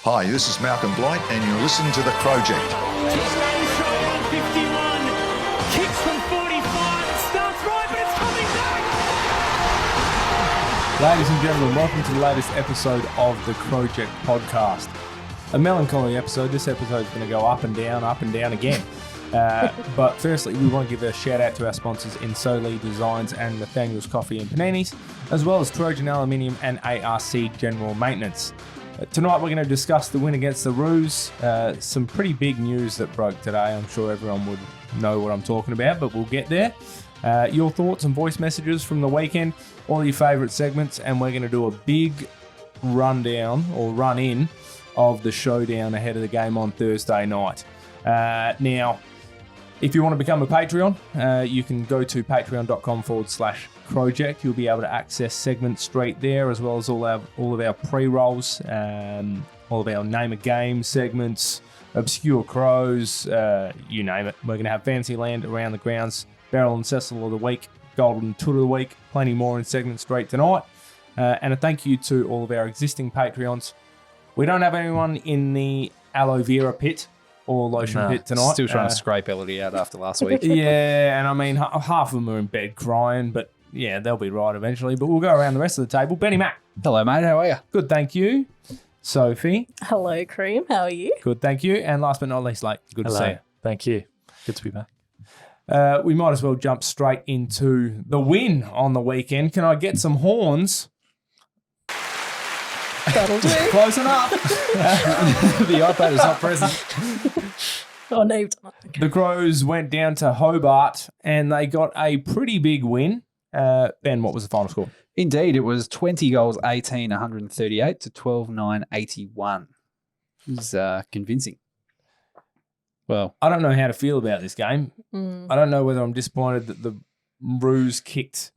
Hi, this is Malcolm Blight, and you're listening to the Crowject. Touchdown try on 51. Kicks from 45. It starts right, but it's coming back. Ladies and gentlemen, welcome to the latest episode of the Crowject podcast. A melancholy episode. This episode is going to go up and down again. But firstly, we want to give a shout out to our sponsors in Sophie Designs and Nathaniel's Coffee and Paninis, as well as Trojan Aluminium and ARC General Maintenance. Tonight we're going to discuss the win against the Roos. Some pretty big news that broke today. I'm sure everyone would know what I'm talking about, but we'll get there. Your thoughts and voice messages from the weekend, all your favourite segments, and we're going to do a big rundown or run-in of the showdown ahead of the game on Thursday night. Now, if you want to become a Patreon, you can go to patreon.com/Crowject. You'll be able to access segments straight there, as well as all of our pre-rolls, all of our Name a Game segments, Obscure Crows, you name it. We're going to have Fantasyland, Around the Grounds, Barrel and Cecil of the Week, Golden Toot of the Week, plenty more in segments straight tonight. And a thank you to all of our existing Patreons. We don't have anyone in the aloe vera pit or lotion pit tonight. Still trying to scrape Elodie out after last week. Yeah, and I mean, half of them are in bed crying, but yeah, they'll be right eventually. But we'll go around the rest of the table. Benny Mac. Hello, mate. How are you? Good, thank you. Sophie. Hello, Cream. How are you? Good, thank you. And last but not least, Lake. Good to see you. Thank you. Good to be back. We might as well jump straight into the win on the weekend. Can I get some horns? That'll do. Close enough. The iPad is not present. Oh, no, you've done it. The Crows went down to Hobart and they got a pretty big win. Ben, what was the final score? Indeed, it was 20 goals, 18, 138 to 12, 9, 81. It was convincing. Well, I don't know how to feel about this game. I don't know whether I'm disappointed that the Roos kicked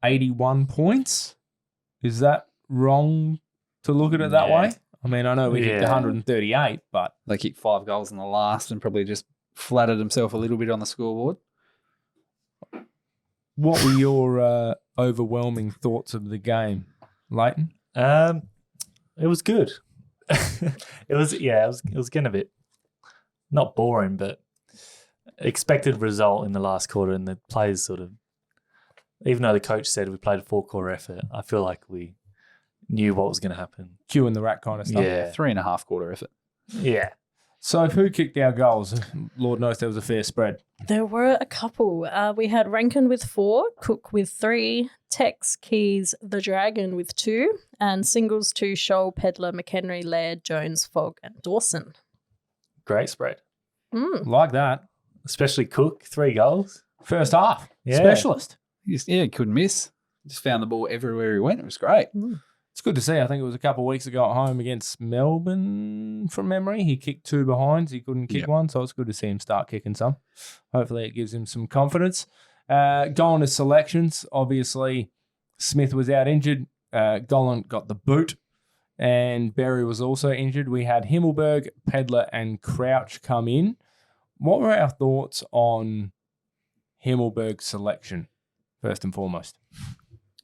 81 points. Is that wrong to look at it that way? I mean, I know we kicked 138, but they kicked 5 goals in the last and probably just flattered himself a little bit on the scoreboard. what were your overwhelming thoughts of the game, Lleyton? It was good. It was getting a bit not boring, but expected result in the last quarter, and the players sort of, even though the coach said we played a 4-quarter effort, I feel like we knew what was going to happen. Cue and the rat kind of stuff. Yeah. 3.5 quarter effort. Yeah. So who kicked our goals? Lord knows there was a fair spread. There were a couple. We had Rankin with 4, Cook with 3, Tex, Keys, the Dragon with 2, and singles to Shoal, Pedler, McHenry, Laird, Jones, Fogg, and Dawson. Great spread. Like that. Especially Cook, 3 goals. First half. Yeah. Specialist. He couldn't miss. Just found the ball everywhere he went. It was great. It's good to see. I think it was a couple of weeks ago at home against Melbourne, from memory. He kicked 2 behinds. He couldn't kick one, so it's good to see him start kicking some. Hopefully it gives him some confidence. Going to selections, obviously Smith was out injured. Gollan got the boot, and Berry was also injured. We had Himmelberg, Pedler, and Crouch come in. What were our thoughts on Himmelberg's selection, first and foremost?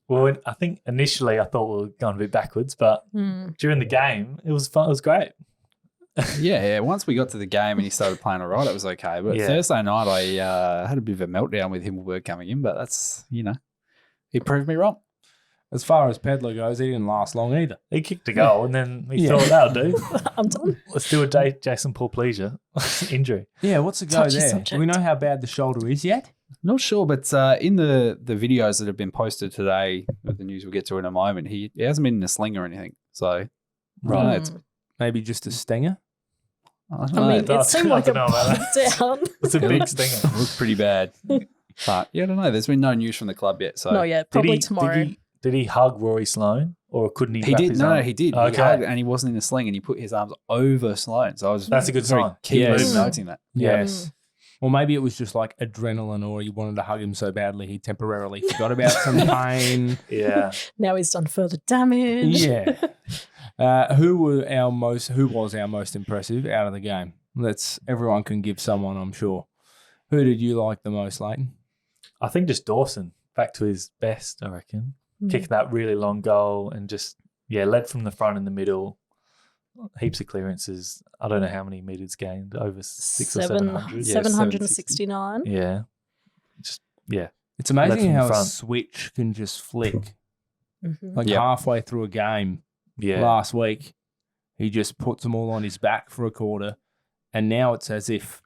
Well, I think initially I thought we were going a bit backwards, but during the game, it was fun. It was great. Yeah. Once we got to the game and he started playing all right, it was okay. But Thursday night, I had a bit of a meltdown with Himmelberg coming in, but that's, he proved me wrong. As far as Pedler goes, he didn't last long either. He kicked a goal and then he thought, that'll do. I'm done. Let's do a Jason Paul-Pleasure injury. Yeah, what's the go Touchy there? subject. Do we know how bad the shoulder is yet? Not sure, but in the videos that have been posted today, with the news we'll get to in a moment, he hasn't been in a sling or anything. So, I don't know, it's, Maybe just a stinger? I don't know. I mean, it seemed like a don't know about pop down. It's a big stinger. It looked pretty bad. But, I don't know. There's been no news from the club yet. So Not yet. Probably tomorrow. Did he hug Rory Sloane, or couldn't he? He wrap did. his No, arm? he did. Okay. He hugged and he wasn't in a sling and he put his arms over Sloane. So I was That's a good very sign. keen Yes. noting that. Yes. Or maybe it was just like adrenaline, or he wanted to hug him so badly he temporarily forgot about some pain. Yeah. Now he's done further damage. Yeah. Who was our most impressive out of the game? Everyone can give someone, I'm sure. Who did you like the most, Lleyton? I think just Dawson, back to his best, I reckon. Kicking that really long goal and just, led from the front in the middle. heaps of clearances. I don't know how many meters gained, over 600 or 700. 769. Yeah. Yeah. It's amazing Left how and a front. switch can just flick. Mm-hmm. Like halfway through a game Yeah. last week, he just puts them all on his back for a quarter. And now it's as if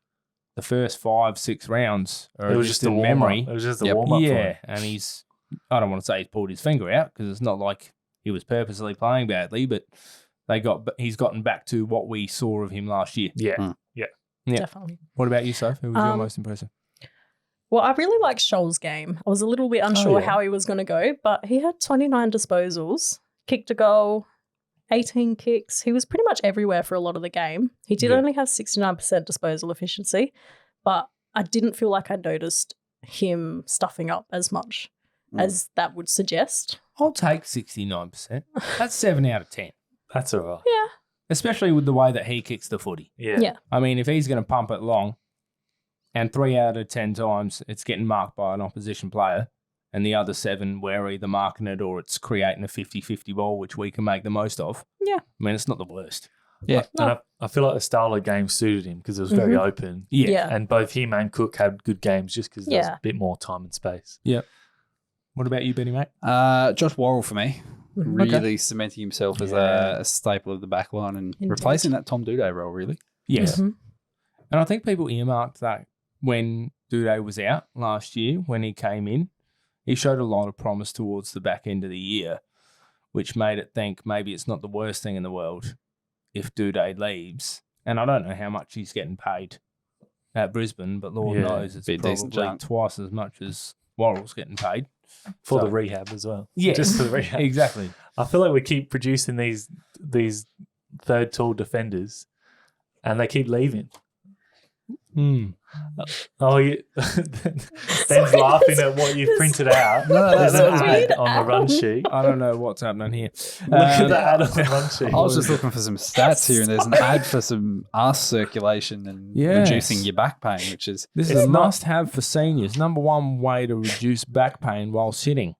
the first 5-6 rounds are It was just just a in warm-up. memory. It was just a warm-up for Yeah, him. and I don't want to say he's pulled his finger out because it's not like he was purposely playing badly, but he's gotten back to what we saw of him last year. Yeah. Yeah. Definitely. What about you, Soph? Who was your most impressive? Well, I really liked Scholl's game. I was a little bit unsure yeah. how he was going to go, but he had 29 disposals, kicked a goal, 18 kicks. He was pretty much everywhere for a lot of the game. He did only have 69% disposal efficiency, but I didn't feel like I noticed him stuffing up as much as that would suggest. I'll take 69%. That's 7 out of 10, That's all right. Yeah. especially with the way that he kicks the footy. Yeah. I mean, if he's going to pump it long and 3 out of 10 times it's getting marked by an opposition player and the other 7 we're either marking it or it's creating a 50-50 ball, which we can make the most of. Yeah. I mean, it's not the worst. Yeah. And I feel like the style of game suited him because it was very open. Yeah. And both him and Cook had good games just because there was Yeah. a bit more time and space. What about you, Benny, mate? Josh Worrell for me. Really cementing himself as a staple of the back line and Indeed. replacing that Tom Duday role, really. Yes. Mhm. And I think people earmarked that when Duday was out last year, when he came in. He showed a lot of promise towards the back end of the year, which made it think maybe it's not the worst thing in the world if Duday leaves. And I don't know how much he's getting paid at Brisbane, but Lord Yeah, knows it's be a decent probably chunk. twice as much as Worrell's getting paid. For So- the rehab as well. Yeah. Just for the rehab. Exactly. I feel like we keep producing these third tall defenders and they keep leaving. Oh, Ben's laughing at what you've printed out. There's an ad on the run sheet. I don't know what's happening here. Look at the ad on the run sheet. I was just looking for some stats here, and there's an ad for some arse circulation and Yes. reducing your back pain, which is This is It's a not- must-have for seniors. Number one way to reduce back pain while sitting.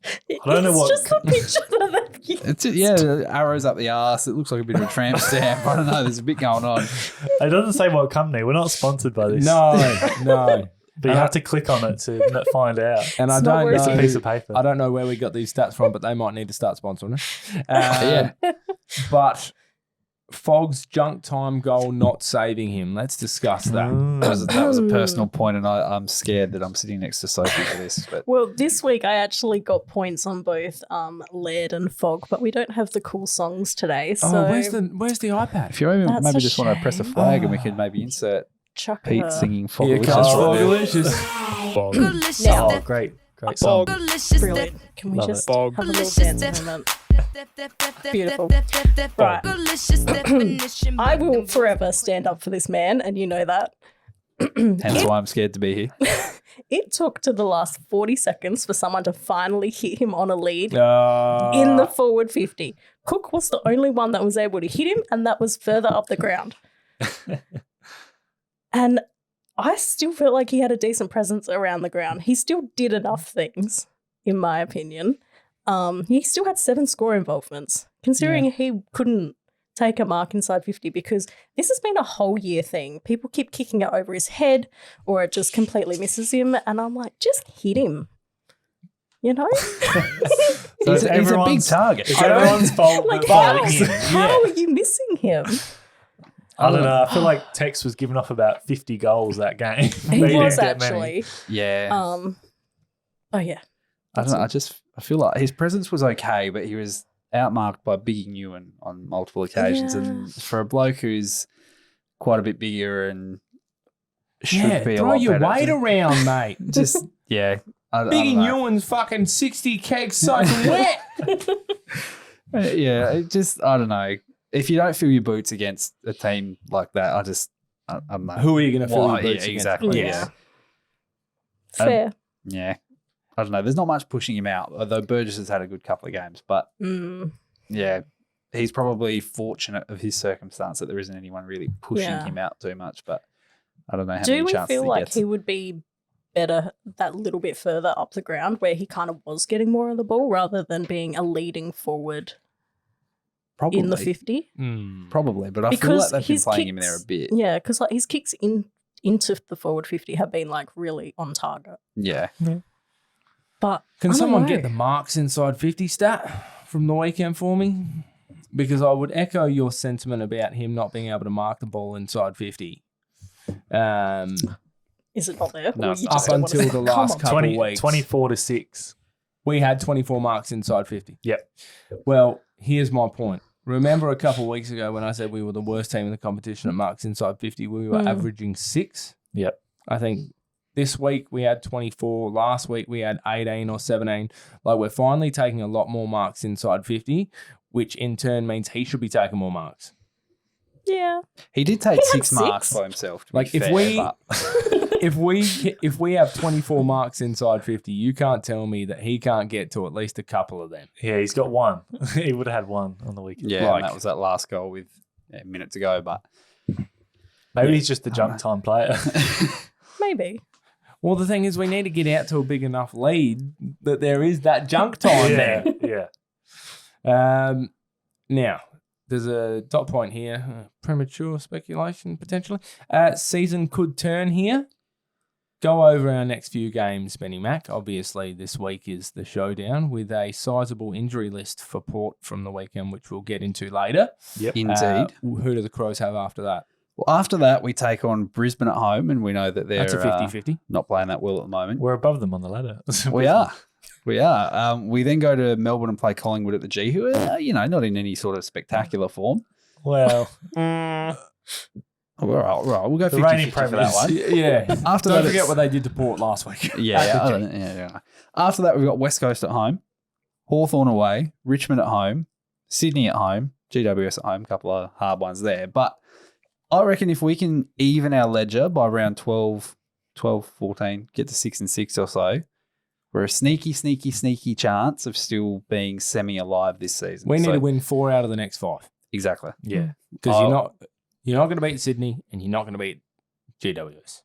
I don't know what- It's just a picture that they've used. the arrows up the arse. It looks like a bit of a tramp stamp. I don't know. There's a bit going on. It doesn't say what company. We're not sponsored by this. No. But you have to click on it to find out. And I It's not don't worth It's a know. piece of paper. I don't know where we got these stats from, but they might need to start sponsoring it. But Fogg's junk time goal not saving him. Let's discuss that. That was a personal point, and I'm scared that I'm sitting next to Sophie for this. But Well, this week I actually got points on both Laird and Fog, but we don't have the cool songs today. So Oh, where's the iPad? if you maybe That's a just want to press a shame. flag, and we can maybe insert chuck Pete her. singing Here Fogalicious comes right there. Fogalicious. Oh, great song. Brilliant. Can we Love just it. have a little dance moment? Beautiful. Right. I will forever stand up for this man, and you know that. Hence why I'm scared to be here. It took to the last 40 seconds for someone to finally hit him on a lead Uh, in the forward 50. Cook was the only one that was able to hit him, and that was further up the ground. And I still felt like he had a decent presence around the ground. He still did enough things, in my opinion. He still had 7 score involvements, considering he couldn't take a mark inside 50, because this has been a whole year thing. People keep kicking it over his head or it just completely misses him. And I'm like, just hit him. You know? So He's a big everyone's- target. It's everyone's fault. Like, but how? him. How are you missing him? I don't know. I feel like Tex was giving off about 50 goals that game. He They was didn't get many. actually. Yeah. Oh, yeah. I don't know. I feel like his presence was okay, but he was outmarked by Biggie Newen on multiple occasions. Yeah. And for a bloke who's quite a bit bigger and should be a throw lot your better, weight around, mate. just yeah. I Biggie don't know. Newen's fucking 60 kegs soaking wet. Yeah, I don't know. If you don't fill your boots against a team like that, I don't know. Who are you going to fill Why? your boots Yeah, against? exactly. Yeah. Yeah. Fair. Yeah. I don't know. There's not much pushing him out, although Burgess has had a good couple of games. But yeah, he's probably fortunate of his circumstance that there isn't anyone really pushing Yeah. him out too much. But I don't know how Do many we chances feel he like gets. he would be better that little bit further up the ground where he kind of was getting more of the ball rather than being a leading forward Probably. in the 50. Probably, but I feel Because like they've been his playing him in there a kicks- bit. Yeah, because like his kicks into the forward 50 have been like really on target. Yeah. But Can I don't someone know. get the marks inside 50 stat from the weekend for me? Because I would echo your sentiment about him not being able to mark the ball inside 50. Is it not there? No, Or it's you not just Up don't wanna until say- the Come last on. couple 20, weeks. 24 to 6. We had 24 marks inside 50. Yep. Well, here's my point. Remember a couple of weeks ago when I said we were the worst team in the competition at marks inside 50? We were averaging 6. Yep. I think this week we had 24. Last week we had 18 or 17. Like, we're finally taking a lot more marks inside 50, which in turn means he should be taking more marks. Yeah. He did take He had 6 marks 6. by himself. To Like, be if fair, we- but If we have 24 marks inside 50, you can't tell me that he can't get to at least a couple of them. Yeah, he's got one. He would have had one on the weekend. yeah, like- and that was that last goal with a minute to go. But Maybe he's just the junk time player. Maybe. Well, the thing is, we need to get out to a big enough lead that there is that junk time yeah, there. yeah. Now, there's a dot point here. Premature speculation, potentially. Season could turn here. Go over our next few games, Benny Mac. Obviously, this week is the showdown with a sizable injury list for Port from the weekend, which we'll get into later. indeed. Who do the Crows have after that? Well, after that, we take on Brisbane at home, and we know that they're That's a 50-50. not playing that well at the moment. We're above them on the ladder. We are. We are. We then go to Melbourne and play Collingwood at the G, who are, not in any sort of spectacular form. Well, All right. We'll go The 50-50 reigning for that one. Yeah. After Don't that, forget it's- what they did to Port last week. Yeah. After that, we've got West Coast at home, Hawthorn away, Richmond at home, Sydney at home, GWS at home, a couple of hard ones there. But I reckon if we can even our ledger by around 12, 14, get to 6 and 6 or so, we're a sneaky chance of still being semi-alive this season. We need So- to win 4 out of the next 5. Exactly. yeah. Because Oh. you're not going to beat Sydney and you're not going to beat GWS.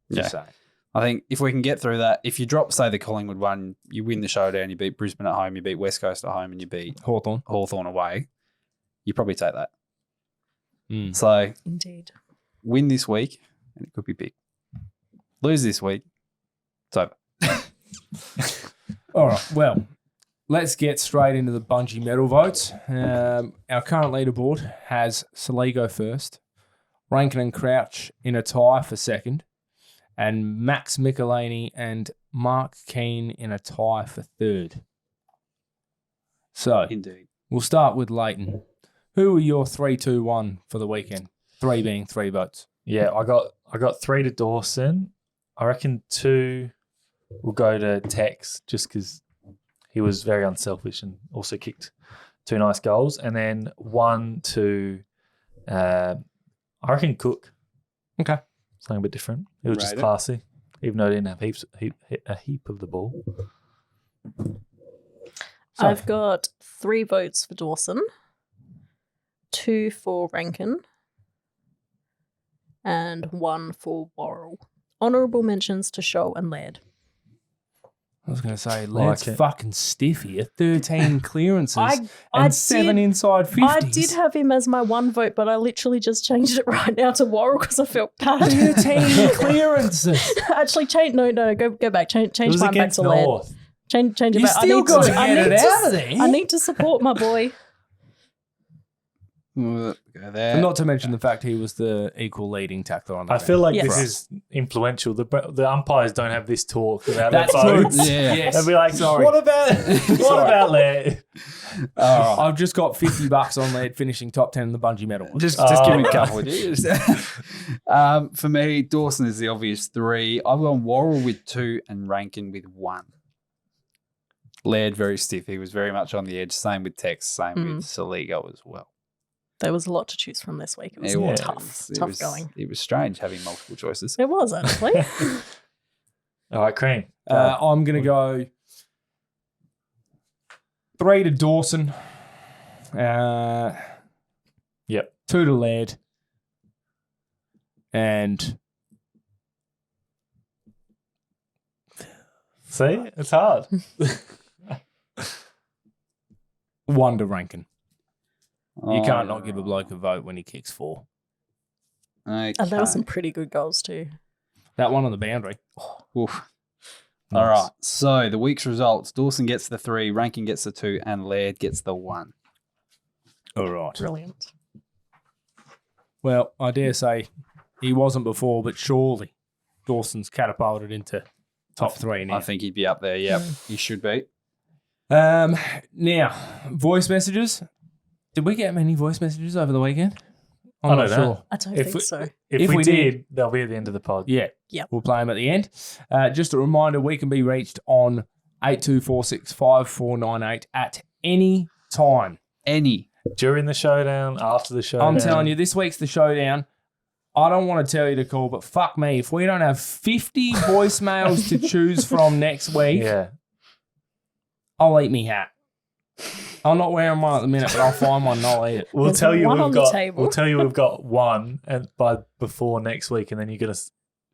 Yeah. Just saying. I think if we can get through that, if you drop, say, the Collingwood one, you win the showdown, you beat Brisbane at home, you beat West Coast at home, and you beat Hawthorn. Hawthorn away, you probably take that. Mm. So Indeed. win this week, and it could be big. Lose this week, it's over. All right. Well, let's get straight into the Bungie medal votes. Our current leaderboard has Saligo first, Rankin and Crouch in a tie for second, and Max Michelini and Mark Keane in a tie for third. So Indeed. we'll start with Lleyton. Who are your 3-2-1 for the weekend? 3 being 3 votes. Yeah, I got 3 to Dawson. I reckon 2 will go to Tex just because he was very unselfish and also kicked 2 nice goals. And then 1 to, I reckon Cook. Okay. Something a bit different. It was just Rate it. classy, even though he didn't have a heap of the ball. So- I've got 3 votes for Dawson, 2 for Rankin, and 1 for Worrell. Honourable mentions to Shoal and Laird. I was going to say, Laird's it. fucking stiff here. 13 clearances I and 7 did- inside 50s. I did have him as my 1 vote, but I literally just changed it right now to Worrell because I felt bad. 13 clearances. Actually, go back. Change It was mine back against to Laird. North. Change it You back. still got to I get need it to- out of there. I need to support my boy. Go there. And not to mention the fact he was the equal leading tackler on the I feel like Yes. this is influential. The umpires don't have this talk about That's their true. votes. Yeah. Yes. They'll be like, Sorry. what about Laird? I've just got $50 on Laird finishing top 10 in the Bungie medal. Just give me a couple. Would you? For me, Dawson is the obvious 3. I've gone Worrell with 2 and Rankin with 1. Laird very stiff. He was very much on the edge. Same with Tex. Same with Saligo as well. There was a lot to choose from this week. It was It was. tough It tough was- going. It was strange having multiple choices. It was actually. All right, Cream. I'm going to go 3 to Dawson. Yep. 2 to Laird. And See, it's hard. 1 to Rankin. You can't not give a bloke a vote when he kicks 4. Okay. And there were some pretty good goals too. That one on the boundary. Oof. All right. So the week's results: Dawson gets the 3, Rankin gets the 2, and Laird gets the 1. All right. Brilliant. Well, I dare say he wasn't before, but surely Dawson's catapulted into top 3 now. I think he'd be up there. Yep, he should be. Now, voice messages. Did we get many voice messages over the weekend? I'm not sure. I don't If think we- so. If we did, they'll be at the end of the pod. Yeah. Yep. We'll play them at the end. Just a reminder, we can be reached on 82465498 at any time. Any. During the showdown, after the showdown. I'm telling you, this week's the showdown. I don't want to tell you to call, but fuck me. If we don't have 50 voicemails to choose from next week, Yeah. I'll eat me hat. I'm not wearing one at the minute, but I'll find one and I'll eat it. We'll There's tell you one on we've the got. table. We'll tell you we've got one, and before next week, and then you're gonna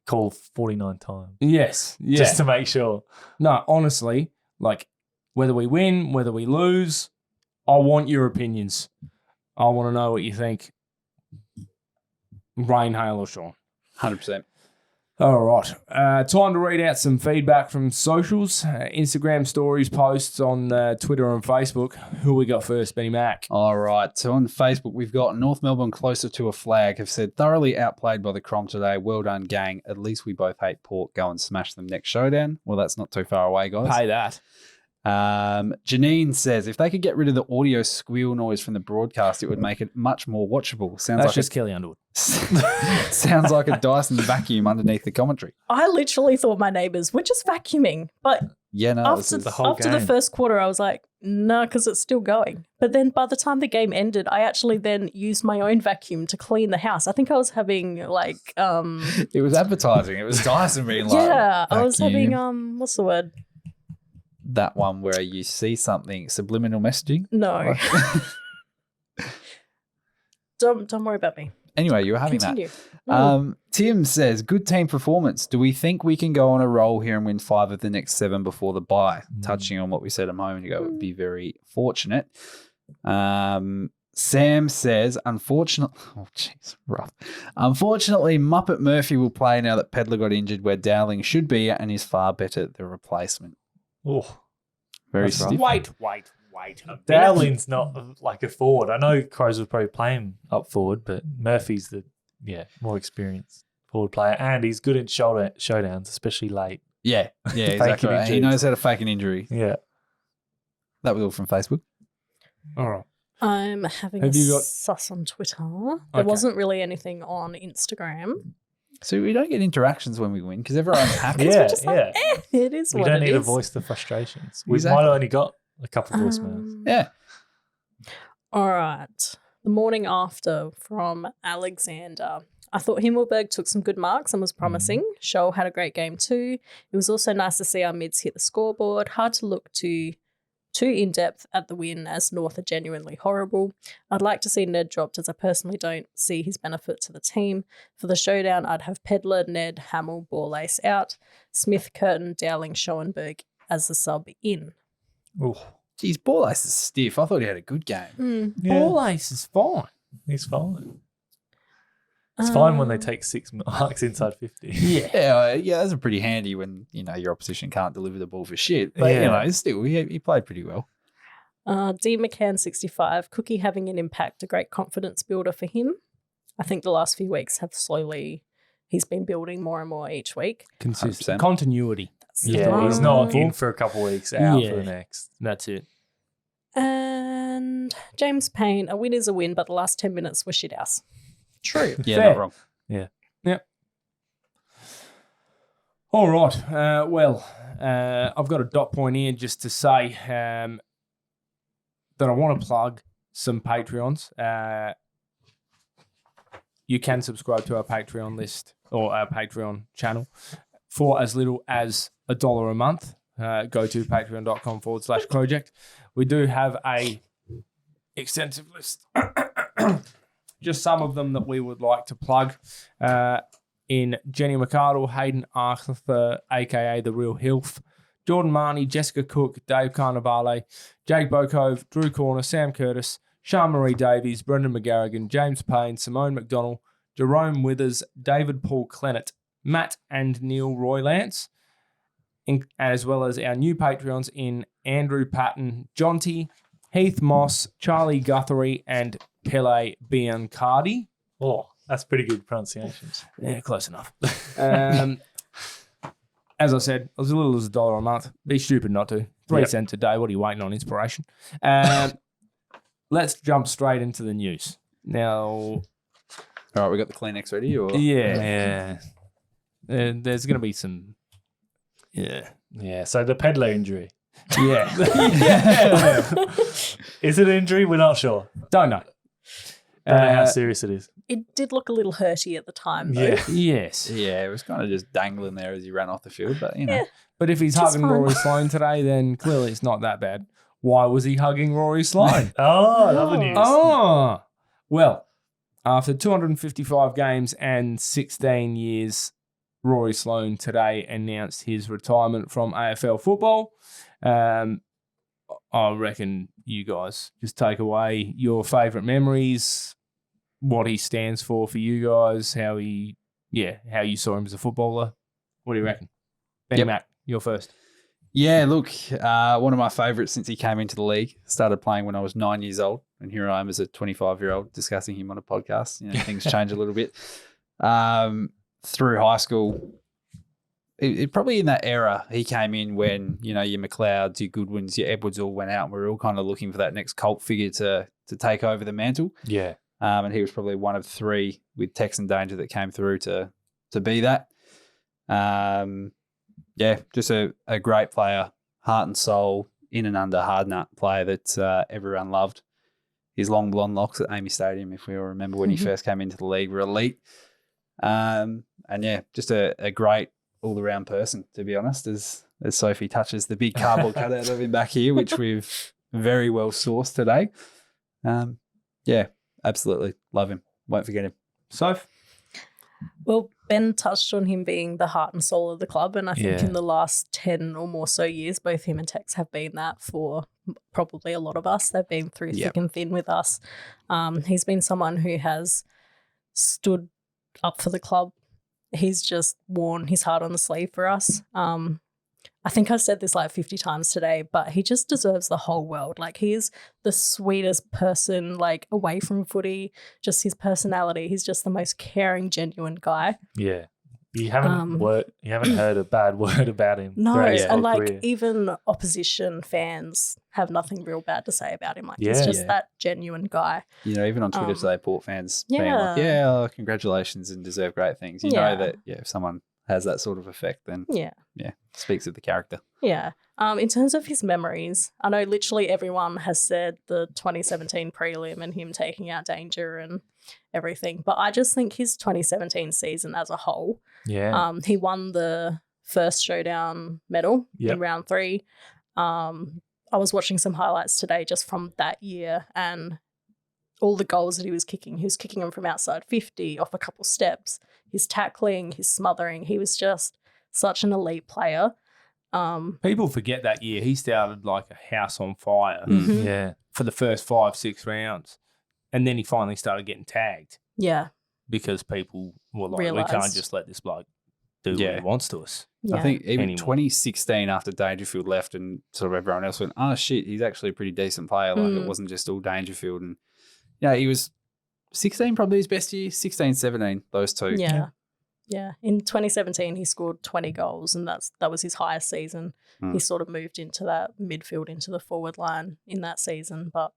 call 49 times Yes. Yeah. just to make sure. No, honestly, like whether we win, whether we lose, I want your opinions. I want to know what you think. Rain, hail, or shine. 100%. All right. Time to read out some feedback from socials, Instagram stories, posts on Twitter and Facebook. Who we got first, Benny Mac? All right. So on Facebook, we've got North Melbourne closer to a flag have said, thoroughly outplayed by the Crom today. Well done, gang. At least we both hate Port. Go and smash them next showdown. Well, that's not too far away, guys. Pay that. Janine says, if they could get rid of the audio squeal noise from the broadcast, it would make it much more watchable. Sounds That's like just Kelly Underwood. sounds like a Dyson vacuum underneath the commentary. I literally thought my neighbours were just vacuuming, but Yeah, no, after the whole after the game. first quarter, I was like, no, because it's still going. But then by the time the game ended, I actually then used my own vacuum to clean the house. I think I was having like, it was advertising. It was Dyson being like, yeah, I was vacuum. having what's the word? That one where you see something, subliminal messaging. No, don't worry about me. Anyway, you were having Continue. that. Tim says, good team performance. Do we think we can go on a roll here and win 5 of the next 7 before the bye? Touching on what we said a moment ago, would be very fortunate. Sam says, unfortunately, Unfortunately, Muppet Murphy will play now that Pedler got injured where Dowling should be and is far better the replacement. Oh, Very That's rough. stiff. Wait. Dowling's not like a forward. I know Crows would probably play him up forward, but Murphy's the more experienced forward player, and he's good at showdowns, especially late. Yeah, Fake exactly. an Right. He injury. knows how to fake an injury. Yeah. That was all from Facebook. All right. I'm having Have a you got- sus on Twitter. There Okay. wasn't really anything on Instagram. So we don't get interactions when we win because everyone's happy. Yeah, Just like, it is We what don't it need to is. voice the frustrations. We Exactly. might have only got a couple of voicemails. Yeah. All right. The morning after from Alexander. I thought Himmelberg took some good marks and was promising. Scholl had a great game too. It was also nice to see our mids hit the scoreboard. Hard to look too in-depth at the win as North are genuinely horrible. I'd like to see Ned dropped as I personally don't see his benefit to the team. For the showdown, I'd have Pedler, Ned, Hamill, Borlace out, Smith, Curtin, Dowling, Schoenberg as the sub in. Oh, Geez, Borlace is stiff. I thought he had a good game. Ball ace is fine. he's fine. It's fine when they take 6 marks inside 50. Yeah. Yeah, that's a pretty handy when, your opposition can't deliver the ball for shit. But, still, he played pretty well. D McCann 65, Cookie having an impact, a great confidence builder for him. I think the last few weeks have he's been building more and more each week. consistent 100%. continuity. Yeah, he's not in for a couple of weeks, out for the next. That's it. And James Payne, a win is a win, but the last 10 minutes were shit house. True. Yeah, Fair. not wrong. Yep. All right. Well, I've got a dot point here just to say that I want to plug some Patreons. You can subscribe to our Patreon list or our Patreon channel for as little as $1 a month. Go to patreon.com/Crowject. We do have a extensive list. Just some of them that we would like to plug. In Jenny McArdle, Hayden Arthur, a.k.a. The Real Hilf, Jordan Marnie, Jessica Cook, Dave Carnivale, Jake Bokove, Drew Corner, Sam Curtis, Sean Marie Davies, Brendan McGarrigan, James Payne, Simone McDonnell, Jerome Withers, David Paul Clennett, Matt and Neil Roylance, as well as our new Patreons in Andrew Patton, Jonty, Heath Moss, Charlie Guthrie, and Pele Biancardi. Oh, that's pretty good pronunciations. Yeah, close enough. As I said, as little as $1 a month. Be stupid not to. 3 cents a day. What are you waiting on? Inspiration. Let's jump straight into the news. Now, All right, we got the Kleenex ready? Or? yeah. There's going to be some... Yeah, so the peddler injury. Yeah. Is it an injury? We're not sure. Don't know. Don't know how serious it is. It did look a little hurty at the time, though. Yeah. Yes. Yeah, it was kind of just dangling there as he ran off the field, but you know. Yeah. But if he's Just hugging fine. Rory Sloane today, then clearly it's not that bad. Why was he hugging Rory Sloane? Oh, lovely news. Oh, well, after 255 games and 16 years, Rory Sloane today announced his retirement from AFL football. I reckon you guys just take away your favourite memories, what he stands for you guys, how you saw him as a footballer. What do you reckon? Benny Yep. Mac, you're first. Yeah, look, one of my favourites since he came into the league. Started playing when I was 9 years old, and here I am as a 25-year-old discussing him on a podcast. You know, things change a little bit. Through high school, it probably in that era, he came in when, you know, your McLeods, your Goodwins, your Edwards all went out, and we were all kind of looking for that next cult figure to take over the mantle. Yeah. And he was probably one of three with Texan Danger that came through to be that. Just a great player, heart and soul, in and under hard nut player that everyone loved. His long blonde locks at Amy Stadium, if we all remember when he first came into the league, were elite. Just a great all-around person, to be honest, as Sophie touches the big cardboard cutout of him back here, which we've very well sourced today. Absolutely. Love him. Won't forget him. Soph? Well, Ben touched on him being the heart and soul of the club, and I think Yeah. in the last 10 or more so years, both him and Tex have been that for probably a lot of us. They've been through thick and thin with us. He's been someone who has stood up for the club. He's just worn his heart on the sleeve for us. I think I've said this like 50 times today, but he just deserves the whole world. Like, he is the sweetest person, like, away from footy, just his personality. He's just the most caring, genuine guy. Yeah. You haven't heard a bad word about him. No, throughout his and whole like career. even opposition fans have nothing real bad to say about him. Like, he's Yeah. just Yeah. that genuine guy. You know, even on Twitter today, Port fans being Yeah. like, congratulations and deserve great things. You Yeah. know that, if someone has that sort of effect, then Yeah. speaks of the character. Yeah. In terms of his memories, I know literally everyone has said the 2017 prelim and him taking out Danger and everything, but I just think his 2017 season as a whole, Yeah. he won the first showdown medal Yep. in round 3. I was watching some highlights today just from that year, and all the goals that he was kicking them from outside 50, off a couple steps, his tackling, his smothering. He was just such an elite player. People forget that year he started like a house on fire Mhm. Yeah. for the first 5-6 rounds. And then he finally started getting tagged Yeah. because people were like, Realised. we can't just let this bloke do what Yeah. he wants to us. Yeah. I think even Anymore. 2016, after Dangerfield left and sort of everyone else went, oh, shit, he's actually a pretty decent player. Like, it wasn't just all Dangerfield. And, he was 16, probably his best year. 16, 17, those two. Yeah. Yeah. In 2017, he scored 20 goals, and that was his highest season. Mm. He sort of moved into that midfield, into the forward line in that season. But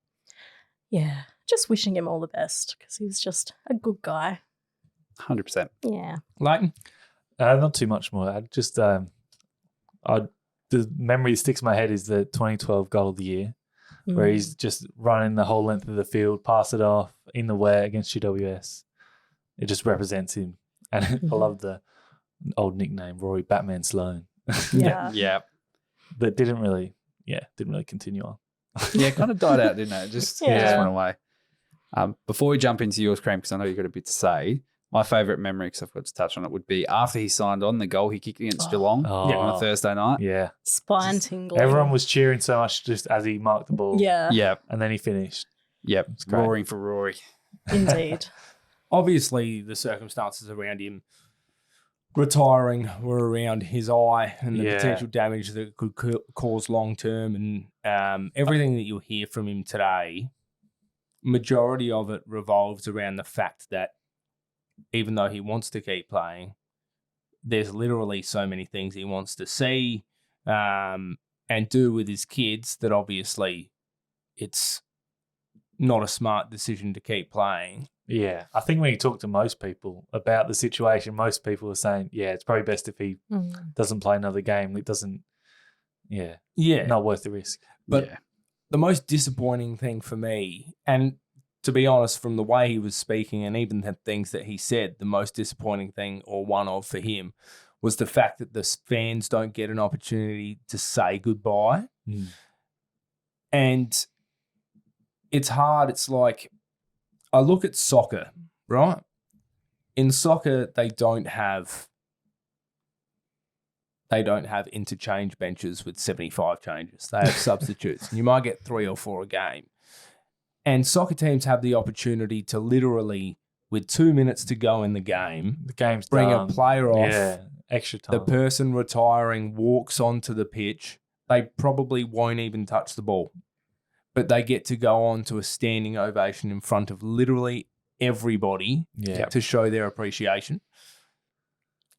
yeah, just wishing him all the best because he was just a good guy. 100%. Yeah. Lleyton? Not too much more. The memory that sticks in my head is the 2012 goal of the year, where he's just running the whole length of the field, pass it off in the wet against GWS. It just represents him. And I love the old nickname, Rory Batman Sloane. Yeah. Yeah. That didn't really continue on. Yeah, it kind of died out, didn't it? It just Yeah. went away. Before we jump into yours, Cream, because I know you've got a bit to say, my favourite memory, because I've got to touch on it, would be after he signed on, the goal he kicked against Geelong on a Thursday night. Yeah. Spine tingling. Everyone was cheering so much just as he marked the ball. Yeah. Yeah. And then he finished. Yep. great. Roaring for Rory. Indeed. Obviously, the circumstances around him retiring were around his eye and the Yeah. potential damage that it could cause long term, and everything that you'll hear from him today, majority of it revolves around the fact that even though he wants to keep playing, there's literally so many things he wants to see and do with his kids that obviously it's not a smart decision to keep playing. Yeah, I think when you talk to most people about the situation, most people are saying, yeah, it's probably best if he doesn't play another game. It doesn't, Yeah. not worth the risk. But Yeah. the most disappointing thing for me, and to be honest, from the way he was speaking and even the things that he said, the most disappointing thing, or one of for him, was the fact that the fans don't get an opportunity to say goodbye. And it's hard. It's like, I look at soccer, right? In soccer, they don't have interchange benches with 75 changes. They have substitutes. And you might get 3 or 4 a game. And soccer teams have the opportunity to literally, with 2 minutes to go in the game, The game's bring done. a player off. Yeah, extra time. The person retiring walks onto the pitch. They probably won't even touch the ball, but they get to go on to a standing ovation in front of literally everybody Yeah. to show their appreciation.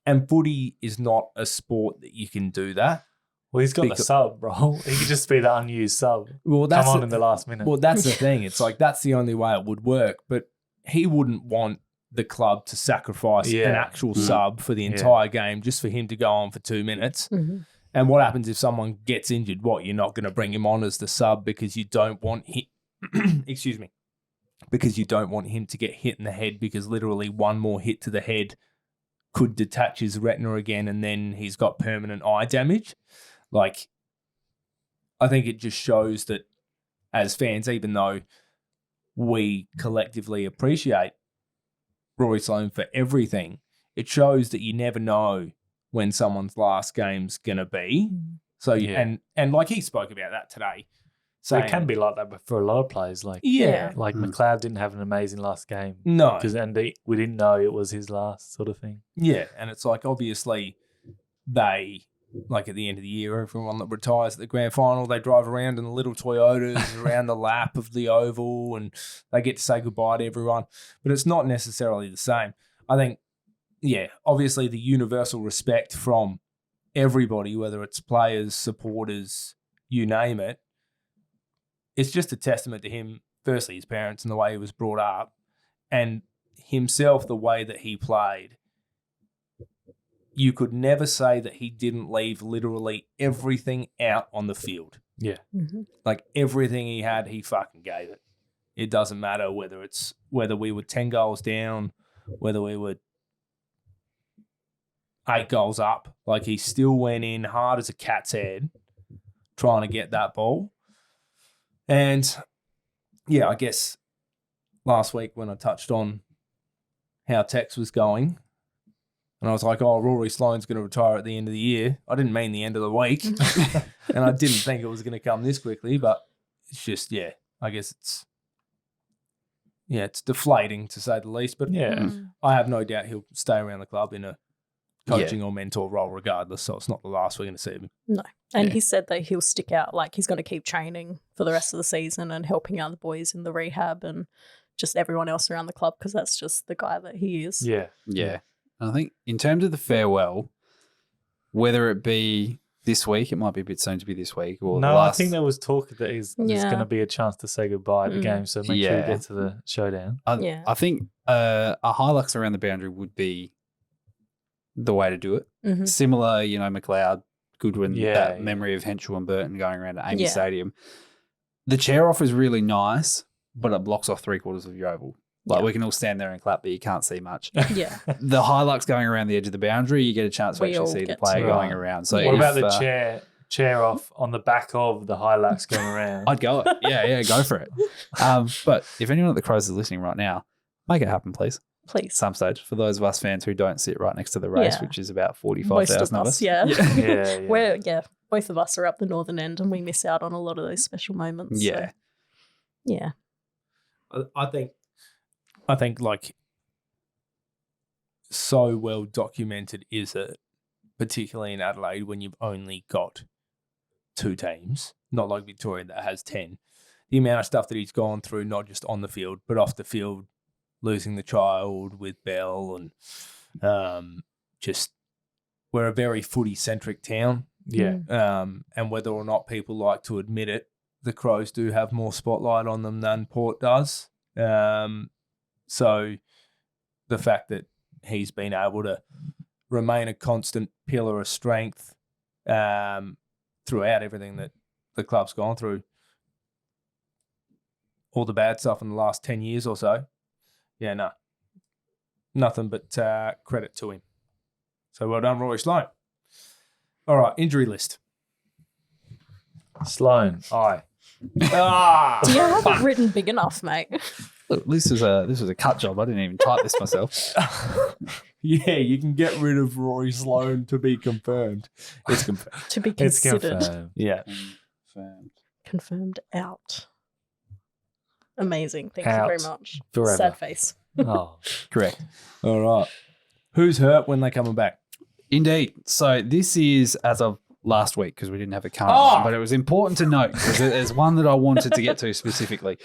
And footy is not a sport that you can do that. Well, he's got the Because- sub, bro. He could just be the unused sub. Well, that's Come on in the last minute. Well, that's the thing. It's like that's the only way it would work. But he wouldn't want the club to sacrifice Yeah. an actual sub for the entire game just for him to go on for 2 minutes. And what happens if someone gets injured? What, you're not going to bring him on as the sub because you don't want him, excuse me, because you don't want him to get hit in the head, because literally one more hit to the head could detach his retina again and then he's got permanent eye damage. Like, I think it just shows that as fans, even though we collectively appreciate Rory Sloane for everything, it shows that you never know when someone's last game's going to be. So, Yeah. and like he spoke about that today. So it can be like that for a lot of players. Like, Yeah. like McLeod didn't have an amazing last game. No. We didn't know it was his last sort of thing. Yeah, and it's like obviously they, like at the end of the year, everyone that retires at the grand final, they drive around in the little Toyotas around the lap of the oval and they get to say goodbye to everyone. But it's not necessarily the same. I think, yeah, obviously the universal respect from everybody, whether it's players, supporters, you name it, it's just a testament to him, firstly, his parents and the way he was brought up, and himself, the way that he played. You could never say that he didn't leave literally everything out on the field. Yeah. Like everything he had, he fucking gave it. It doesn't matter whether we were 10 goals down, whether we were 8 goals up. Like he still went in hard as a cat's head trying to get that ball. And yeah, I guess last week when I touched on how Tex was going, and I was like, oh, Rory Sloane's going to retire at the end of the year. I didn't mean the end of the week. And I didn't think it was going to come this quickly, but it's just, yeah, I guess it's deflating to say the least. But Yeah. I have no doubt he'll stay around the club in a coaching or mentor role regardless. So it's not the last we're going to see him. No. And he said that he'll stick out, like he's going to keep training for the rest of the season and helping out the boys in the rehab and just everyone else around the club, because that's just the guy that he is. Yeah. Yeah. And I think in terms of the farewell, whether it be this week, it might be a bit soon to be this week. Or No, last, I think there was talk that there's Yeah. going to be a chance to say goodbye at the game. So make sure you Yeah. get to the showdown. I think a Hilux around the boundary would be the way to do it. Mhm. Similar, McLeod, Goodwin, Yeah, that yeah. memory of Henschel and Burton going around to Amy Yeah. Stadium. The chair off is really nice, but it blocks off 3/4 of your oval. Like we can all stand there and clap, but you can't see much. Yeah. The Hilux going around the edge of the boundary, you get a chance to We all actually see the get player to- going around. So What if, about the chair off on the back of the Hilux going around? I'd go it. Yeah, go for it. But if anyone at the Crows is listening right now, make it happen, please. At Please. some stage, for those of us fans who don't sit right next to the race, Yeah. which is about Most 45,000 of of us, us. yeah. Yeah. Both of us are up the northern end and we miss out on a lot of those special moments. Yeah. So, yeah. I think like so well documented is it, particularly in Adelaide when you've only got 2 teams, not like Victoria that has 10. The amount of stuff that he's gone through, not just on the field, but off the field, losing the child with Bell and just we're a very footy-centric town. Yeah. And whether or not people like to admit it, the Crows do have more spotlight on them than Port does. So the fact that he's been able to remain a constant pillar of strength throughout everything that the club's gone through, all the bad stuff in the last 10 years or so, nothing but credit to him. So well done, Rory Sloane. All right, injury list. Sloane, aye. Do you have it written big enough, mate? Look, this was a cut job. I didn't even type this myself. Yeah, you can get rid of Rory Sloane to be confirmed. It's confirmed. To be It's considered. confirmed. Yeah. Confirmed out. Amazing. Thank Out. you very much. Forever. Sad face. Oh, Correct. All right. Who's hurt when they're coming back? Indeed. So this is as of last week because we didn't have a current Oh! one, but it was important to note because there's one that I wanted to get to specifically.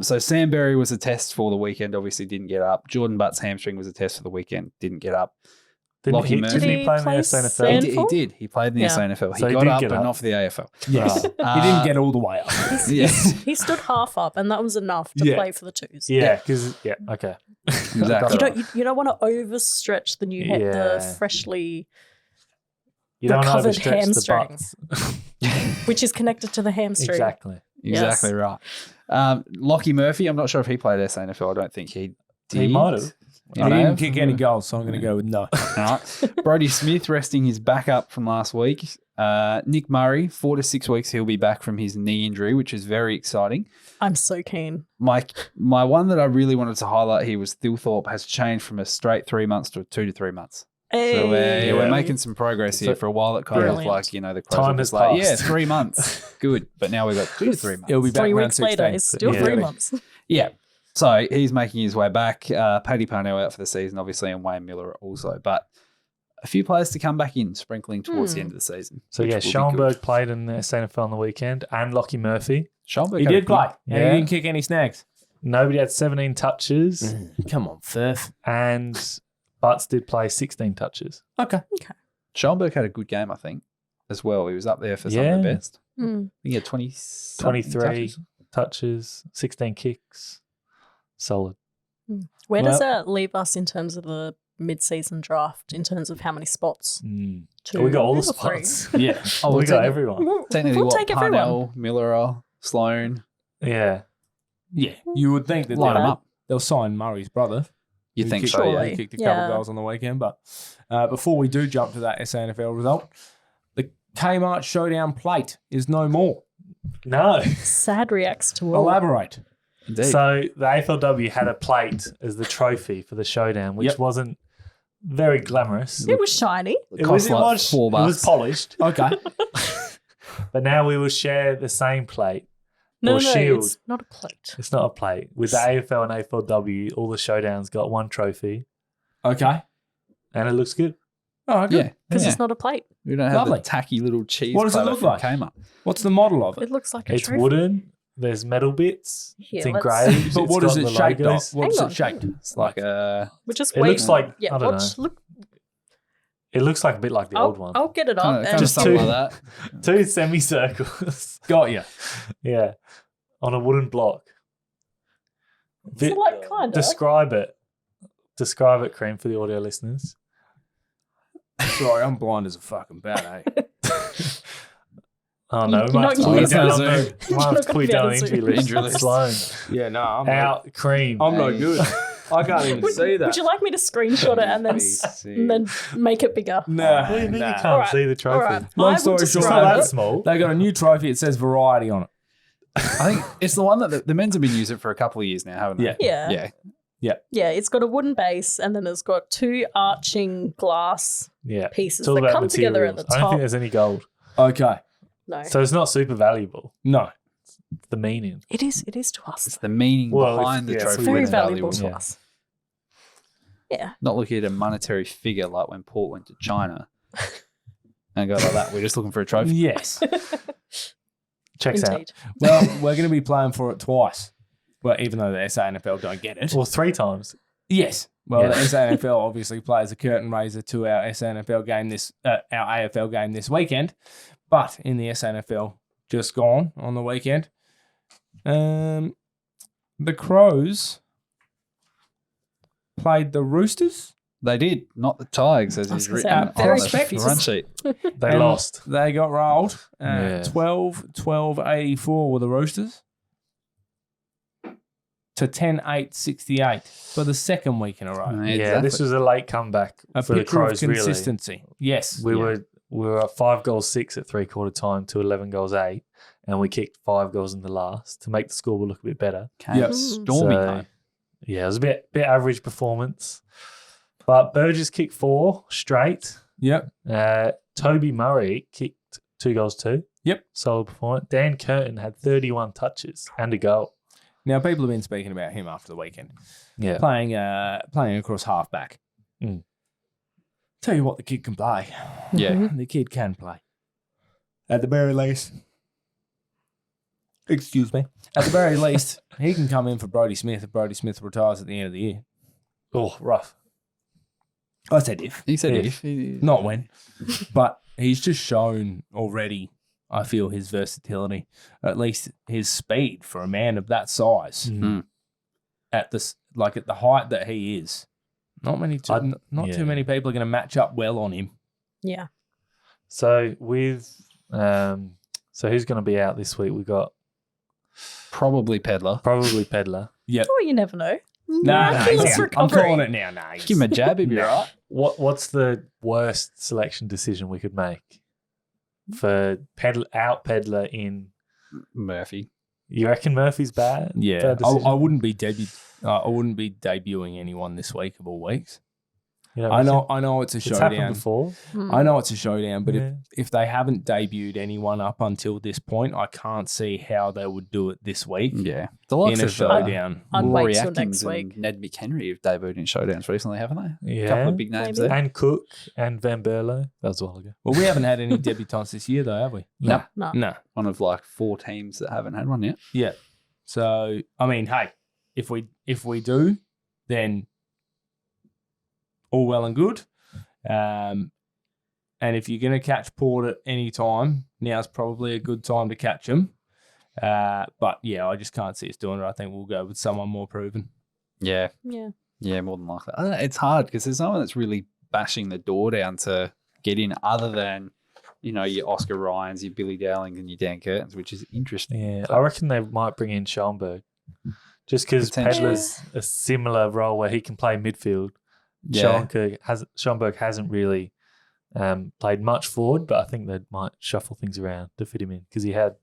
So Sam Berry was a test for the weekend, obviously didn't get up. Jordan Butt's hamstring was a test for the weekend, didn't get up. didn't Lockie he, Murphy. didn't he play in the Play SNFL? Sam- He did. He played in the Yeah. SNFL. He So he got did up, get but up. not for the AFL. Yes. He didn't get all the way up. He stood half up, and that was enough to Yeah. play for the twos. Yeah, because, okay. Exactly. You don't want to overstretch the new the Yeah. freshly You don't recovered overstretch the hamstring, butts. which is connected to the hamstring. Exactly. Exactly right. Lockie Murphy, I'm not sure if he played SNFL. I don't think he did. He might have. He I know. didn't kick any goals, so I'm going to go with no. All right. Brody Smith resting his back up from last week. Nick Murray, 4 to 6 weeks, he'll be back from his knee injury, which is very exciting. I'm so keen. My one that I really wanted to highlight here was Thilthorpe has changed from a straight 3 months to 2 to 3 months. Hey. So we're making some progress here. For a while, it kind of looked Brilliant. like, the Crows Time were just has like, passed. 3 months. Good. But now we've got 2 to 3 months. He'll be back 3 around weeks later, 16. it's still Yeah. 3 months. Yeah. So he's making his way back. Paddy Parnell out for the season, obviously, and Wayne Miller also. But a few players to come back in, sprinkling towards the end of the season. So, which yeah, will be Schoenberg good. played in the SNFL on the weekend and Lockie Murphy. Schoenberg He had a did good- play. And Yeah. he didn't kick any snags. Nobody had 17 touches, Come on, Firth. and Butts did play 16 touches. Okay. Schoenberg had a good game, I think, as well. He was up there for some of Yeah. the best. Mm. I think he had 23 touches, 16 kicks. Solid. Where does that leave us in terms of the mid-season draft, in terms of how many spots? Two We got all the or three? spots. Yeah. Oh, we got technically- everyone. Technically, We'll what? take everyone. Parnell, Miller, Sloane. Yeah. Yeah. You would think that Line them up. they'll sign Murray's brother. You who think kicked- so, yeah. Surely. He kicked a Yeah. couple goals on the weekend. But before we do jump to that SANFL result, the Kmart Showdown plate is no more. No. Sad reacts to all. Elaborate. Indeed. So the AFLW had a plate as the trophy for the showdown, which Yep. wasn't very glamorous. It was shiny. It cost like $4. It was polished, Okay. but now we will share the same plate. No, Or no, shield. it's not a plate. It's not a plate. With the AFL and AFLW, all the showdowns got one trophy, Okay. and it looks good. Oh, good. yeah. Because yeah. it's not a plate. We don't have Lovely. the tacky little cheese. What does it platter look from like? Kmart. What's the model of It it? looks like a It's trophy. wooden. There's metal bits. Here, it's let's- engraved. But what It's is got it the shaped logos. of? What's Hang it on. shaped? It's like a We're just It waiting. looks like- yeah, I don't watch, know. look. It looks like a bit like the old one. I'll get it up. kind of, and Just something two- like that. Two semicircles. Got you. Yeah. On a wooden block. So like kind of. Describe it. Describe it, Cream, for the audio listeners. Sorry, I'm blind as a fucking bat, eh? Oh, no. We You're might have not to gonna put you be able down to on zoom. the You're might have not to gonna put you be down able on to injury zoom. list. Injury list. Sloane. Yeah, no, I'm Out, Cream. I'm no good. I can't even see that. Would you like me to screenshot it and then make it bigger? Nah, What do you mean nah. you can't Alright, see the trophy? Alright. Long I will story short, It's not describe that it. small. They got a new trophy. It says variety on it. I think it's the one that the men's have been using for a couple of years now, haven't they? Yeah. Yeah. Yeah. Yeah, it's got a wooden base and then it's got two arching glass Yeah. pieces It's all that about come together at the materials. I don't think top. there's any gold. Okay. No. So it's not super valuable. No. the meaning. It is to us. It's the meaning Well, behind the it's trophy. Very what's valuable to yeah. us. Yeah. Not looking at a monetary figure like when Port went to China and go like that. We're just looking for a trophy. Yes. Checks out. Indeed. Well, we're going to be playing for it twice. Well, even though the SANFL don't get it. Well, 3 times. Yes. Well, Yeah. the SANFL obviously plays a curtain raiser to our SANFL game our AFL game this weekend. But in the SANFL just gone on the weekend, the Crows played the Roosters. They did, not the Tigers, as I was is gonna written say, I'm on very the confused. run sheet. They And lost. They got rolled. Yeah. 12-84 were the Roosters to 10-8-68 for the second week in a row. Yeah, this was a late comeback A for the picture of Crows, really. consistency. Yes. We were at 5 goals 6 at 3/4 time to 11 goals 8, and we kicked 5 goals in the last to make the scoreboard look a bit better. Came Yep. storming So, home. Yeah, it was a bit average performance. But Burgess kicked 4 straight. Yep. Toby Murray kicked 2 goals 2. Yep. Solid performance. Dan Curtin had 31 touches and a goal. Now, people have been speaking about him after the weekend. Yeah. Playing across halfback. Mm. Tell you what, the kid can play. Yeah. The kid can play. At the very least. Excuse me. At the very least, he can come in for Brodie Smith if Brodie Smith retires at the end of the year. Oh, rough. I said if. He said If. if. Not when. But he's just shown already, I feel, his versatility. At least his speed for a man of that size. Mm. At the height that he is. Not too many people are going to match up well on him. Yeah. So with so who's going to be out this week? We got Probably Pedler. probably Pedler. Yep. Oh, you never know. No, Miraculous I'm recovery. calling it now. No, Give him a jab, he'd be right. What's the worst selection decision we could make for Pedler in? Murphy. You reckon Murphy's bad? Yeah, Bad decision? I wouldn't be debuting anyone this week of all weeks. You don't I reckon? know it's a It's happened showdown. before. I know it's a showdown, but Yeah. if they haven't debuted anyone up until this point, I can't see how they would do it this week Yeah. The likes in a of showdown. I'd Rory wait till Atkins next and week. Ned McHenry have debuted in showdowns recently, haven't they? Yeah. A couple of big names Maybe. there. And Cook and Van Berlo. That was a while ago. Well, we haven't had any debutants this year, though, have we? No. No. No. One of like 4 teams that haven't had one yet. Yeah. So, I mean, hey, if we do, then all well and good. And if you're going to catch Port at any time, now's probably a good time to catch them. But yeah, I just can't see us doing it. I think we'll go with someone more proven. Yeah. Yeah. Yeah, more than likely. It's hard because there's no one that's really bashing the door down to get in other than, your Oscar Ryans, your Billy Dowling and your Dan Curtins, which is interesting. Yeah, I reckon they might bring in Schoenberg. Just because Potentially. Pedler's a similar role where he can play midfield. Yeah. Schoenberg hasn't really played much forward, but I think they might shuffle things around to fit him in because he had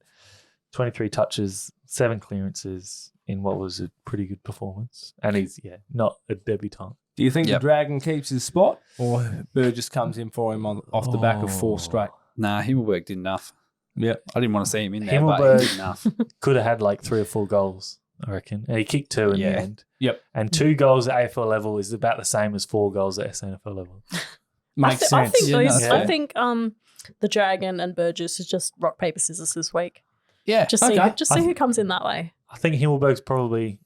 23 touches, 7 clearances in what was a pretty good performance. And he's, not a debutant. Do you think Yep. the Dragon keeps his spot or Burgess comes in for him off the back of 4 straight? Nah, Himmelberg did enough. Yeah. I didn't want to see him in there, but Himmelberg- he did enough. Could have had like 3 or 4 goals, I reckon. And he kicked 2 in Yeah. the end. Yep. And 2 goals at AFL level is about the same as 4 goals at SNFL level. Makes I sense. think Yeah, those. no, I think the Dragon and Burgess is just rock paper scissors this week. Yeah. Just Okay. see who comes in that way. I think Himmelberg's probably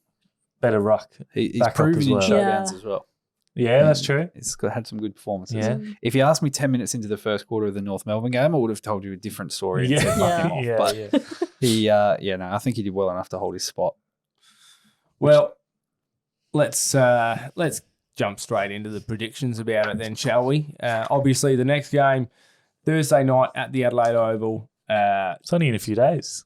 better ruck. He's back up proven as in well. showdowns Yeah. as well. Yeah, that's true. He's had some good performances. Yeah. If you asked me 10 minutes into the first quarter of the North Melbourne game, I would have told you a different story. And said fuck him off. Yeah, But yeah. I think he did well enough to hold his spot. Well, let's jump straight into the predictions about it then, shall we? Obviously, the next game, Thursday night at the Adelaide Oval. It's only in a few days.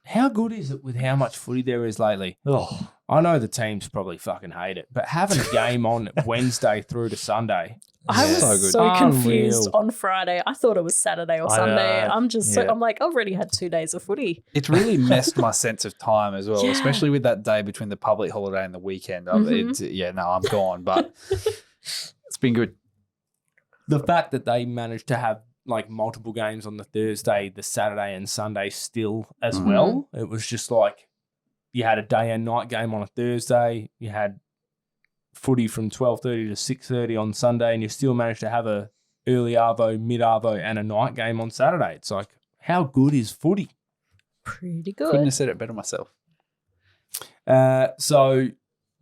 How good is it with how much footy there is lately? Oh, I know the teams probably fucking hate it, but having a game on Wednesday through to Sunday, I was So good. so confused Unreal. on Friday. I thought it was Saturday or I Sunday. know. I'm just Yeah. I'm like, I've already had 2 days of footy. It's really messed my sense of time as well, Yeah. especially with that day between the public holiday and the weekend. I'm gone, but it's been good. the fact that they managed to have like multiple games on the Thursday, the Saturday and Sunday still as well. It was just like you had a day and night game on a Thursday, you had footy from 12:30 to 6:30 on Sunday, and you still managed to have a early arvo, mid arvo, and a night game on Saturday. It's like, how good is footy? Pretty good. Couldn't have said it better myself. So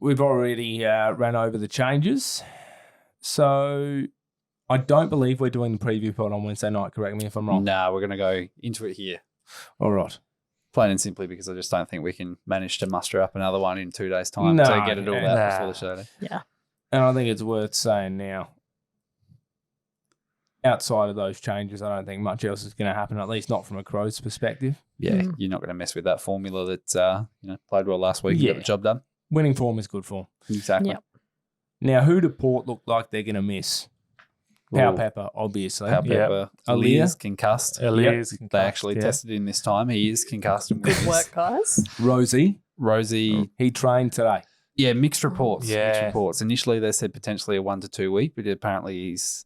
we've already ran over the changes. So I don't believe we're doing the preview pod on Wednesday night. Correct me if I'm wrong. Nah, we're going to go into it here. All right. Plain and simply because I just don't think we can manage to muster up another one in 2 days' time No, to get it all out before the show. Yeah. And I think it's worth saying now, outside of those changes, I don't think much else is going to happen, at least not from a Crows perspective. Yeah, you're not going to mess with that formula that played well last week and Yeah. got the job done. Winning form is good form. Exactly. Yep. Now, who do Port look like they're going to miss? Power Pepper, obviously. Power Pepper. Aaliyah. Ali's concussed. Elias Yep. They actually tested him this time. He is concussed. And Good work, guys. Rosie, he trained today. Yeah, mixed reports. Yeah. Mixed reports. Initially, they said potentially a 1 to 2 week, but apparently he's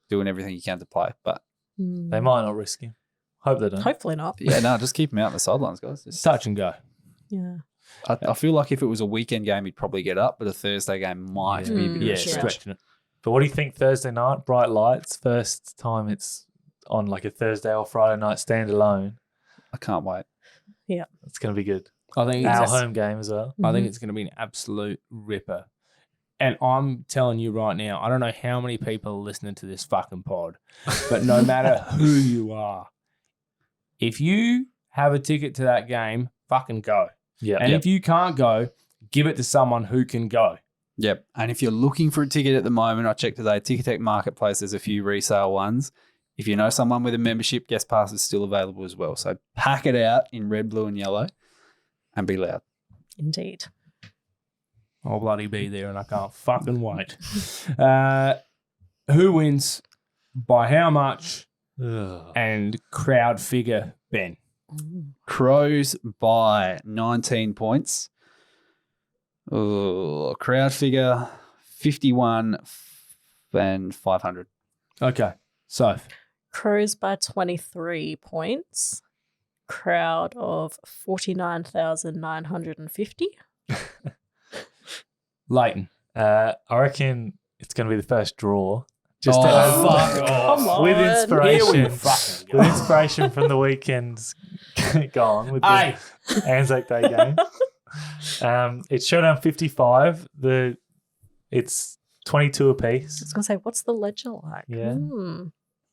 doing everything he can to play. But They might not risk him. Hope they don't. Hopefully not. yeah, no, just keep him out on the sidelines, guys. Just, Touch and go. Yeah. I feel like if it was a weekend game, he'd probably get up, but a Thursday game might be a bit of Yeah, a stretch. stretching it. But what do you think Thursday night? Bright lights. First time it's on like a Thursday or Friday night standalone. I can't wait. It's going to be good. I think Our it's, home game as well. I think it's going to be an absolute ripper. And I'm telling you right now, I don't know how many people are listening to this fucking pod, but no matter who you are, if you have a ticket to that game, fucking go. Yeah. And if you can't go, give it to someone who can go. Yep. And if you're looking for a ticket at the moment, I checked today, Ticketek Marketplace, there's a few resale ones. If you know someone with a membership, guest pass is still available as well. So pack it out in red, blue, and yellow and be loud. Indeed. I'll bloody be there and I can't fucking wait. Who wins, by how much, and crowd figure, Ben? Crows by 19 points. Crowd figure 51 and 500. Okay, so Crows by 23 points. Crowd of 49,950. Lleyton. I reckon it's going to be the first draw. Just Oh, to have- fuck Come on. with Here inspiration. we fucking go. With inspiration from the weekend's gone with the Hey, Anzac Day game. It's showdown 55. It's 22 I apiece. was going to say, what's the ledger like? Yeah. Hmm.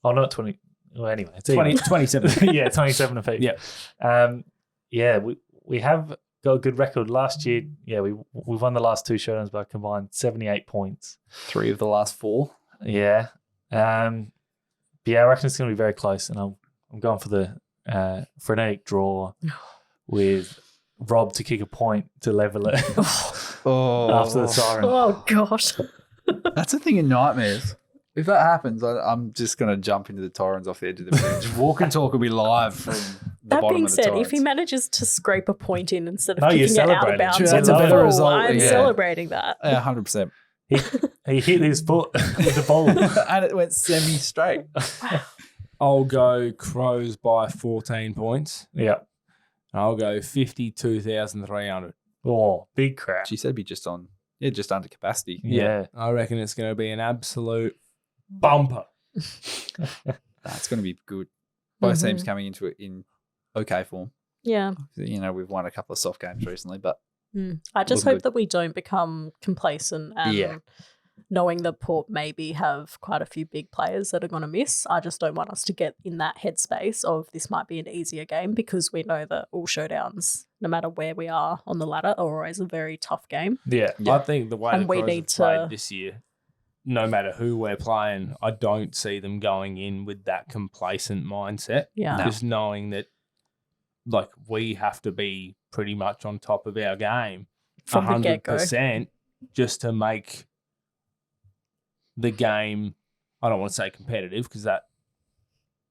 Oh, not 20. Well, anyway, it's 20, even. 27. Yeah, 27 apiece. Yeah. We have got a good record. Last year, we won the last two showdowns by a combined 78 points. 3 of the last 4. Yeah. But yeah, I reckon it's going to be very close, and I'm going for the frenetic draw with Rob to kick a point to level it after the siren. Oh, gosh. That's a thing in nightmares. If that happens, I'm just going to jump into the Torrens off the edge of the bridge. Walk and Talk will be live from the That bottom being of the said, Torrens. if he manages to scrape a point in instead of No, you're kicking it out of celebrating. bounds, That's on a the better full, result, I'm yeah. celebrating that. Yeah, 100%. He hit his foot with the ball. And it went semi-straight. I'll go Crows by 14 points. Yeah. I'll go 52,300. Oh, big crap. She said be just under capacity. Yeah. I reckon it's going to be an absolute bumper. That's going to be good. Both teams coming into it in okay form. Yeah. We've won a couple of soft games recently, but I just Looking hope that we don't become complacent and knowing that Port maybe have quite a few big players that are going to miss. I just don't want us to get in that headspace of this might be an easier game, because we know that all showdowns, no matter where we are on the ladder, are always a very tough game. Yeah. I think the way And the we Crows need have to- played this year, no matter who we're playing, I don't see them going in with that complacent mindset. Yeah. No. Just knowing that, like, we have to be pretty much on top of our game From the get-go. 100% just to make the game, I don't want to say competitive because that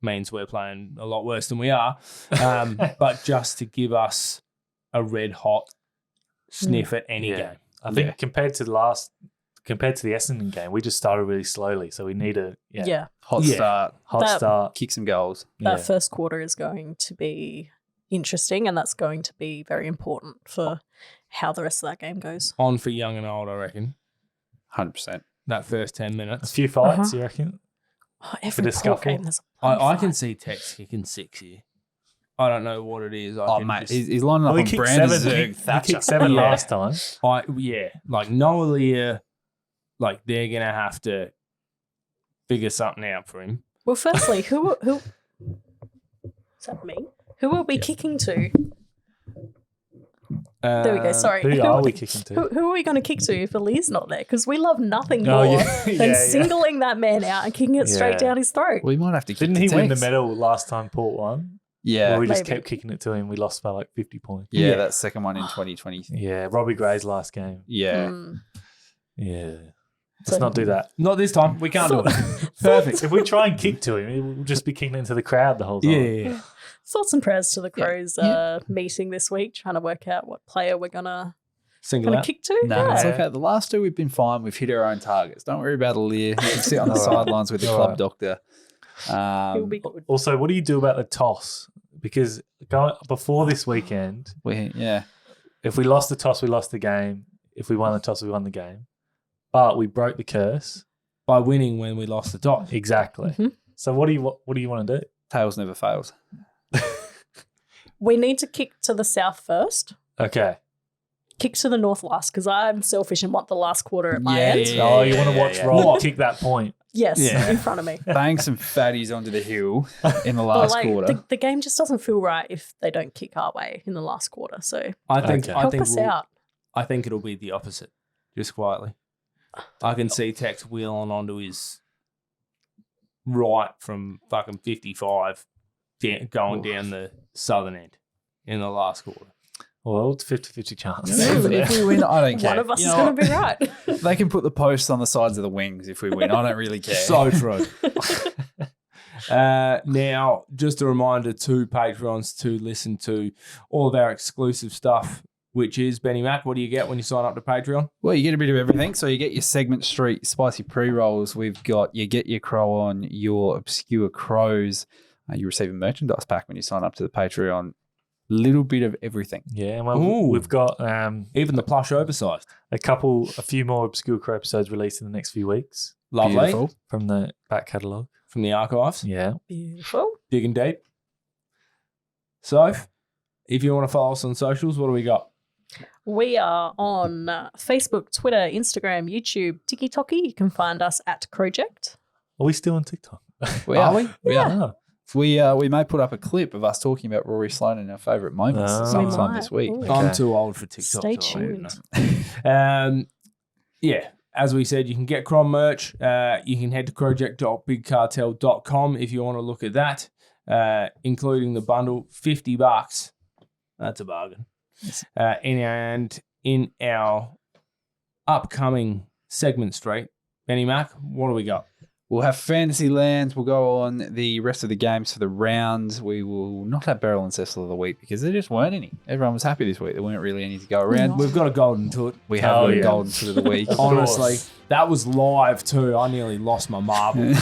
means we're playing a lot worse than we are, but just to give us a red hot sniff at any Yeah. game. I think compared to the last compared to the Essendon game, we just started really slowly. So we need a Hot start, hot That- start. kick some goals. That first quarter is going to be interesting, and that's going to be very important for how the rest of that game goes. On for young and old, I reckon. 100%. That first 10 A minutes. few fights, you reckon? Oh, every the Port scuffle. game, there's a I can fight. see Tex kicking 6 here. I don't know what it is. Oh, mate, he's lining up Well, on he kicked Brandon 7. Zerg, He Thatcher. kicked 7 Yeah. last time. like Noah Lear, like they're going to have to figure something out for him. Well, firstly, who is that me? Who are we kicking to? There we go. Sorry. Who are we kicking to? Who are we going to kick to if Ali's not there? Because we love nothing Oh, more yeah. than Yeah. singling that man out and kicking it straight Yeah. down his throat. We might have to kick Didn't to he win the Tex. medal last time Port won? Yeah. Or we just Maybe. kept kicking it to him. We lost by like 50 points. Yeah, that second one in 2020. Yeah, Robbie Gray's last game. Yeah. Mm. Yeah. So- Let's not do that. Not this time. We can't do it. Perfect. If we try and kick to him, we'll just be kicking into the crowd the whole time. Yeah. Thoughts and prayers to the Crows meeting this week, trying to work out what player we're gonna Single out. kick to. No, it's Yeah. okay. The last two we've been fine. We've hit our own targets. Don't worry about Lear. You can sit on the sidelines with the club doctor. He'll be good. Also, what do you do about the toss? Because before this weekend, if we lost the toss, we lost the game. If we won the toss, we won the game. But we broke the curse. By winning when we lost the toss. Exactly. Mhm. So what do you want to do? Tails never fails. We need to kick to the south first. Okay. Kick to the north last, because I'm selfish and want the last quarter at my Yeah, end. yeah. Oh, you want to watch yeah. Rob kick that point? Yes, Yeah. in front of me. Bang some fatties onto the hill in the But last like quarter. the game just doesn't feel right if they don't kick our way in the last quarter. So I think Okay. I help think us we'll- out. I think it'll be the opposite. Just quietly. I can see Tex wheeling onto his right from fucking 55 going down the southern end in the last quarter. Well, it's 50-50 chance. if we win, I don't care. One of us You is know going to be right. what? They can put the posts on the sides of the wings if we win. I don't really care. So true. Now, just a reminder to Patreons to listen to all of our exclusive stuff, which is, Benny Mac, what do you get when you sign up to Patreon? Well, you get a bit of everything. So you get your Segment Street spicy pre-rolls. We've got you get your Crow on, your Obscure Crows. You receive a merchandise pack when you sign up to the Patreon. Little bit of everything. Yeah, well, Ooh. we've got Even the plush oversized. a few more Obscure Crow episodes released in the next few weeks Lovely. Beautiful. from the back catalogue. From the archives. Yeah. Beautiful. Big and deep. So, if you want to follow us on socials, what do we got? We are on Facebook, Twitter, Instagram, YouTube, TikTok. You can find us at Crowject. Are we still on TikTok? We Are are. we? We are. Oh. We may put up a clip of us talking about Rory Sloane and our favourite moments Oh. sometime We this might. week. Ooh. I'm Okay. too old for TikTok. Stay so I don't tuned. know. Yeah, as we said, you can get Crom merch. You can head to crowject.bigcartel.com if you want to look at that, including the bundle, $50. That's a bargain. And in our upcoming Segment Street, Benny Mac, what do we got? We'll have Fantasy Lands. We'll go on the rest of the games for the rounds. We will not have Beryl and Cecil of the week because there just weren't any. Everyone was happy this week. There weren't really any to go around. We've got a golden toot. We have Oh, got a yeah. golden foot of the week. Honestly, that was live too. I nearly lost my marble.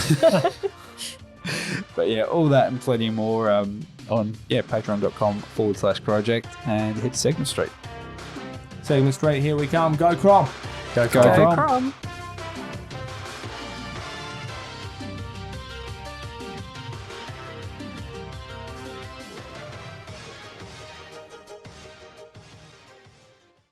But yeah, all that and plenty more on patreon.com/Crowject and hit Segment Street. Segment Street, here we come. Go Crom. Go, Go Crom. Crom. Go Crom.